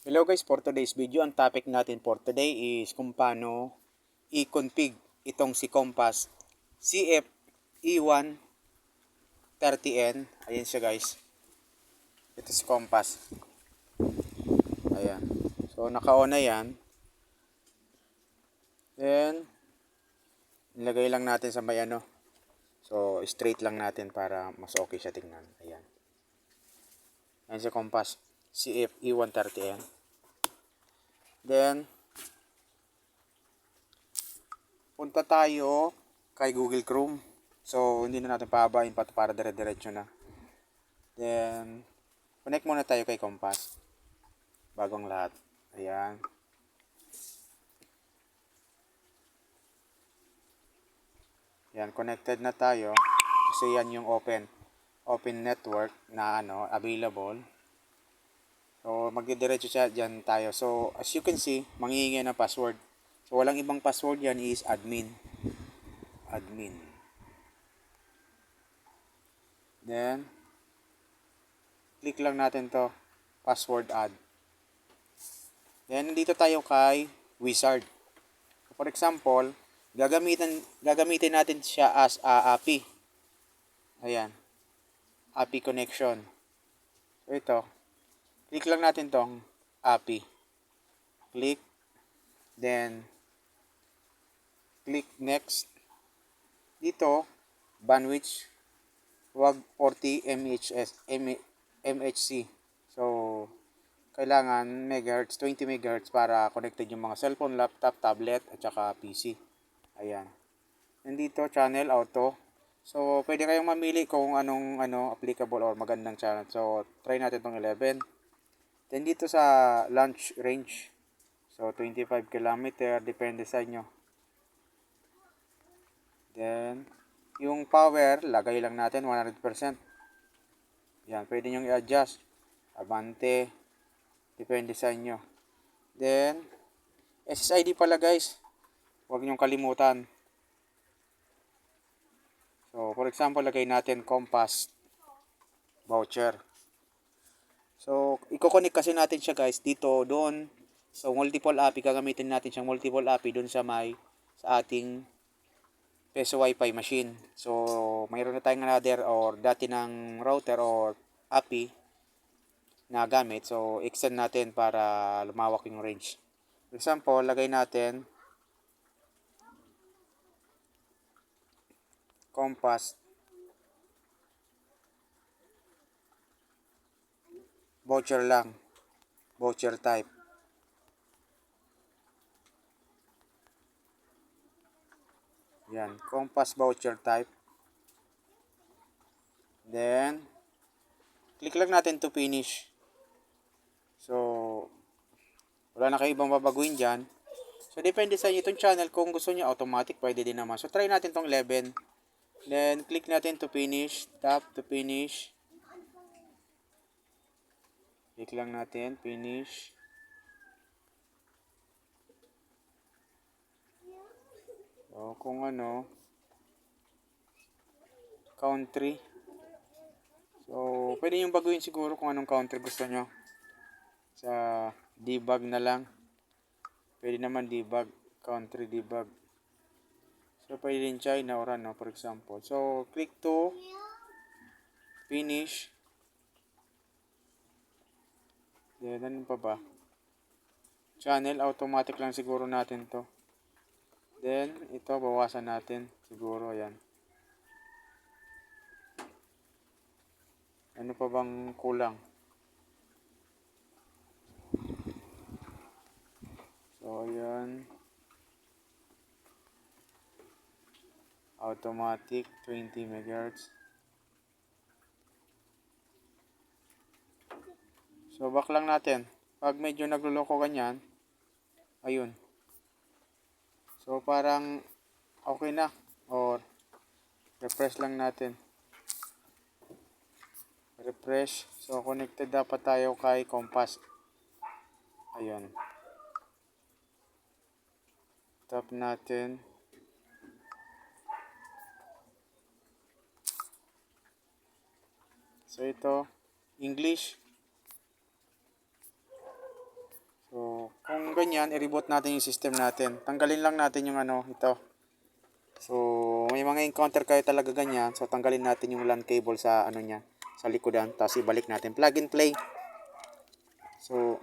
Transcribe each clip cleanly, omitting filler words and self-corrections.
Hello guys, for today's video, ang topic natin for today is kung paano i-config itong si Compass CFE130N. Ayan siya guys. Ito si Compass. Ayan. So naka-on na yan. Then nilagay lang natin sa may ano. So straight lang natin para mas okay siya tingnan. Ayan. Ayan si Compass CFE130N. Then punta tayo kay Google Chrome. So, hindi na natin pahabain pa para dire-diretso na. Then, connect muna tayo kay Compass. Bagong lahat. Ayan. Ayan, connected na tayo. Kasi yan yung open network na available. So, magdidiretso siya dyan tayo. So, as you can see, manghihingi ng password. So, walang ibang password yan is admin. Then, click lang natin to, password add. Then, dito tayo kay wizard. For example, gagamitin natin siya as API. Ayan. API connection. So, ito. Click lang natin tong API. Click. Then, click next. Dito, bandwidth, wag 40 MHz. So, kailangan megahertz, 20 megahertz para connected yung mga cellphone, laptop, tablet, at saka PC. Ayan. Nandito, channel auto. So, pwede kayong mamili kung anong applicable or magandang channel. So, try natin tong 11. Then, dito sa launch range. So, 25 km, depende sa inyo. Then, yung power, lagay lang natin 100%. Yan, pwede nyo i-adjust. Abante, depende sa inyo. Then, SSID pala guys. Huwag nyo kalimutan. So, for example, lagay natin Compass voucher. So, i-connect kasi natin siya guys dito, doon. So, multiple API, gagamitin natin siyang multiple API doon sa ating Peso Wi-Fi machine. So, mayroon na tayong another or dati ng router or API na gamit. So, extend natin para lumawak yung range. For example, lagay natin Compass voucher lang. Voucher type. Yan, Compass voucher type. Then, click lang natin to finish. So, wala na kayo ibang babaguhin dyan. So, depende sa inyo itong channel. Kung gusto nyo automatic, pwede din naman. So, try natin tong 11. Then, click natin to finish. Tap to finish. Click lang natin, finish. So, kung country. So, pwede yung baguhin siguro kung anong country gusto nyo. Sa debug na lang. Pwede naman debug, country debug. So, pwede din China or for example. So, click to finish. Then, ano pa ba? Channel, automatic lang siguro natin to. Then, ito, bawasan natin. Siguro, yan. Ano pa bang kulang? So, yan. Automatic, 20 MHz. So, back lang natin. Pag medyo nagluloko ganyan, ayun. So, parang okay na. Or, refresh lang natin. Refresh. So, connected dapat tayo kay Compass. Ayun. Tap natin. So, ito. English. ganyan, i-reboot natin yung system natin. Tanggalin lang natin yung ano, ito. So, may mga encounter kayo talaga ganyan. So, tanggalin natin yung LAN cable sa ano niya, sa likodan. Tapos ibalik natin. Plug and play. So,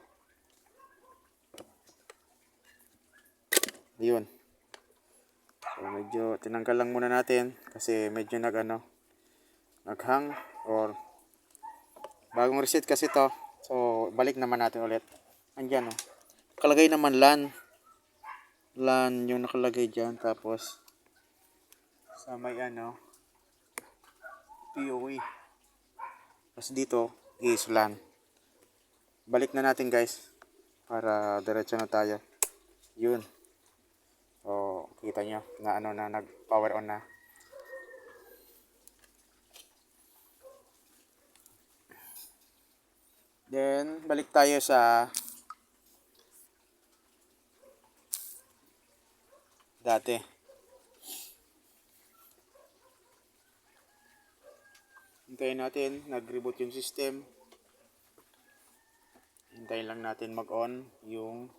ayun. So, medyo tinanggal lang muna natin kasi medyo naghang or bagong reset kasi to. So, balik naman natin ulit. Andyan, oh. Nakalagay naman LAN yung nakalagay dyan. Tapos, sa may POE. Tapos dito is LAN. Balik na natin guys. Para diretso na tayo. Yun. So, kita nyo na nag-power on na. Then, balik tayo sa dati. Hintayin natin, nag-reboot yung system. Hintayin lang natin mag-on yung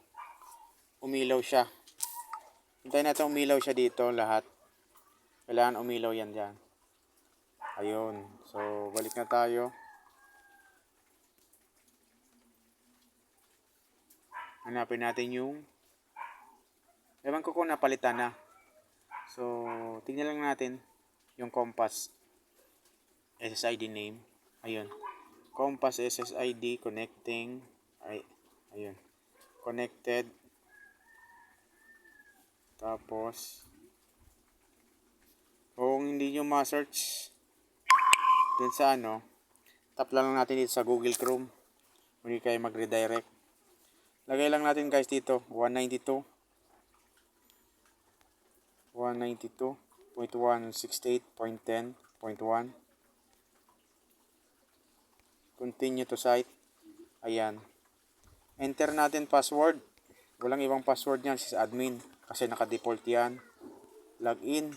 umilaw siya. Hintayin natin umilaw siya dito lahat. Kailangan umilaw yan dyan. Ayun. So, balik na tayo. Hanapin natin yung ewan ko kung napalitan na. So, tingnan lang natin yung Compass SSID name. Ayun. Compass SSID connecting. Ayun. Connected. Tapos, kung hindi nyo ma-search dun sa tap lang natin dito sa Google Chrome. Hindi kayo mag-redirect. Lagay lang natin guys dito, 192.168.10.1. Continue to site. Ayan. Enter natin password. Walang ibang password niyan, si admin. Kasi naka-default yan. Login.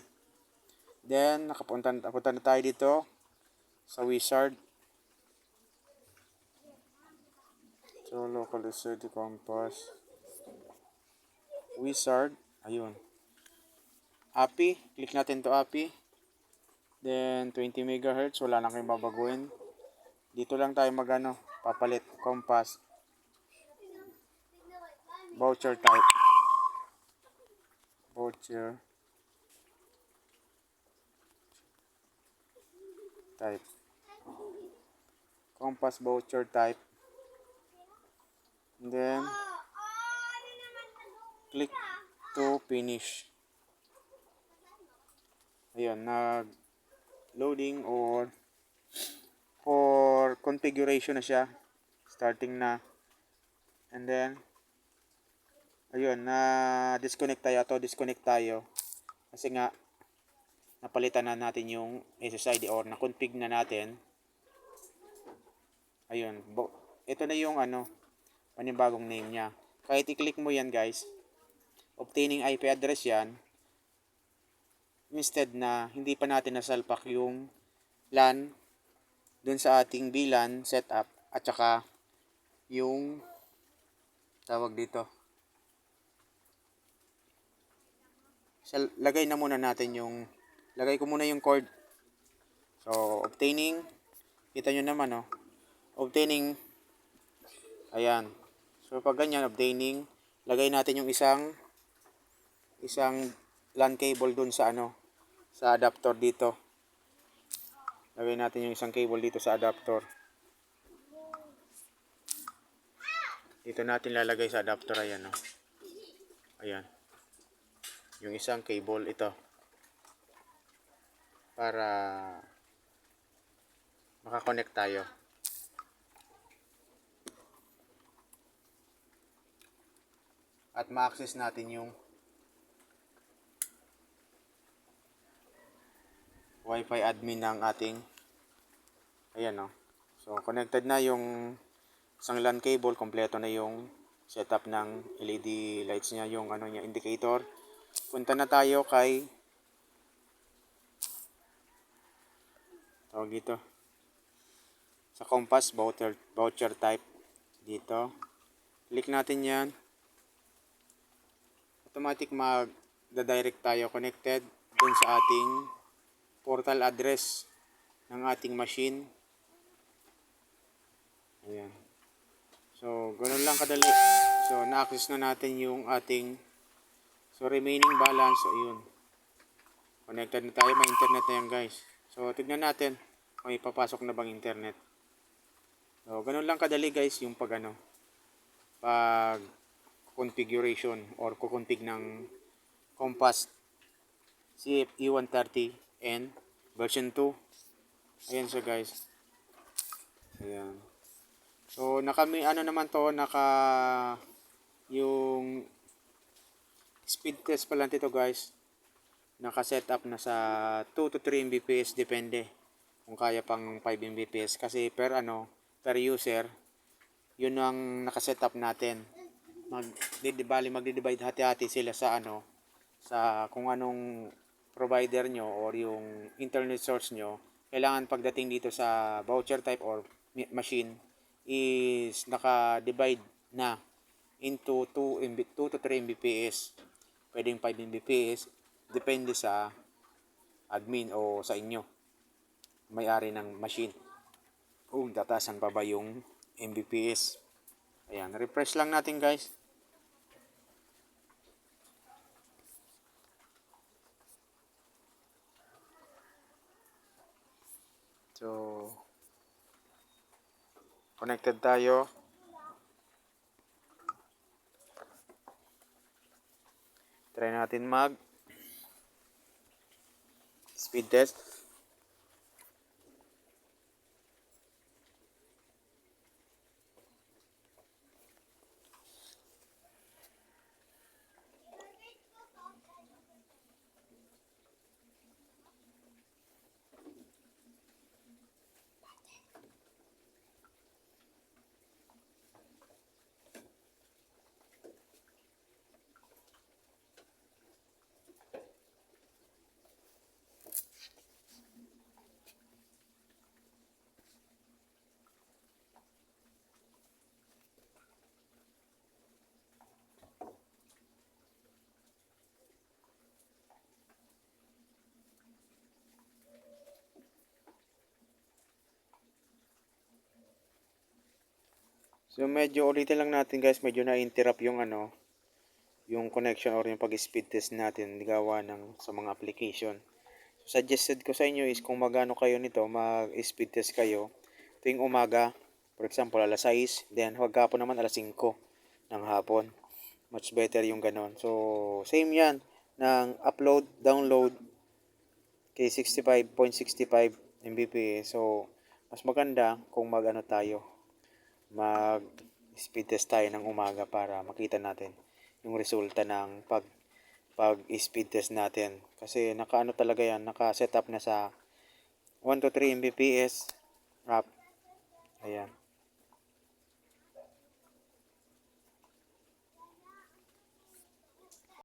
Then, punta na tayo dito sa wizard. So, local SSID Compass. Wizard. Ayun. API. Click natin to API. Then, 20 MHz. Wala na kayong babaguhin. Dito lang tayo papalit. Compass. Voucher type. Voucher. Type. Compass voucher type. And then, click to finish. Ayun, nag-loading or for configuration na siya. Starting na. And then, ayun, disconnect tayo. Kasi nga, napalitan na natin yung SSID or na-config na natin. Ayun, ito na yung panibagong name niya. Kahit i-click mo yan guys, obtaining IP address yan, instead na hindi pa natin nasalpak yung LAN dun sa ating VLAN setup at saka yung tawag dito. Lagay ko muna yung cord. So, obtaining, kita nyo naman obtaining, ayan. So, pag ganyan, obtaining, lagay natin yung isang LAN cable dun sa sa adapter dito. Lagay natin yung isang cable dito sa adapter. Dito natin lalagay sa adapter, ayan Ayan. Yung isang cable ito. Para makakonect tayo. At ma-access natin yung Wi-Fi admin ng ating So, connected na yung isang LAN cable. Kompleto na yung setup ng LED lights niya, yung indicator. Punta na tayo kay tawag dito sa Compass voucher type dito. Click natin yan. automatic mag-direct tayo connected dun sa ating portal address ng ating machine. Ayan. So, ganun lang kadali. So, na-access na natin yung ating remaining balance. So, ayun. Connected na tayo. May internet na yan, guys. So, tignan natin kung ipapasok na bang internet. So, ganun lang kadali, guys, yung pag configuration or kukonfig ng Compass CFE130N version 2. Ayan siya, guys. Ayan. So, yung speed test pa lang ito, guys. Naka-set up na sa 2 to 3 Mbps, depende kung kaya pang 5 Mbps kasi per user, yun ang naka-set up natin. Magdi-divide hati-hati sila sa sa kung anong provider nyo or yung internet source nyo. Kailangan pagdating dito sa voucher type or machine is naka-divide na into 2 to 3 Mbps. Pwedeng 5 Mbps, depende sa admin o sa inyo, may-ari ng machine, kung tatasan pa ba yung Mbps. Ayan, refresh lang natin, guys. So, connected tayo. Try natin mag speed test. So medyo ulitin lang natin, guys, medyo na-interrupt yung yung connection or yung pag-speed test natin gawa ng sa mga application. So, suggested ko sa inyo is kung magano kayo nito, mag-speed test kayo tuwing umaga, for example alas 6, then hapon naman alas 5 ng hapon. Much better yung ganon. So same yan ng upload, download kay 65.65 Mbps. So mas maganda kung mag speed test tayo ng umaga para makita natin yung resulta ng pag speed test natin, kasi talaga yan, naka set up na sa 1 to 3 Mbps app. Ayan.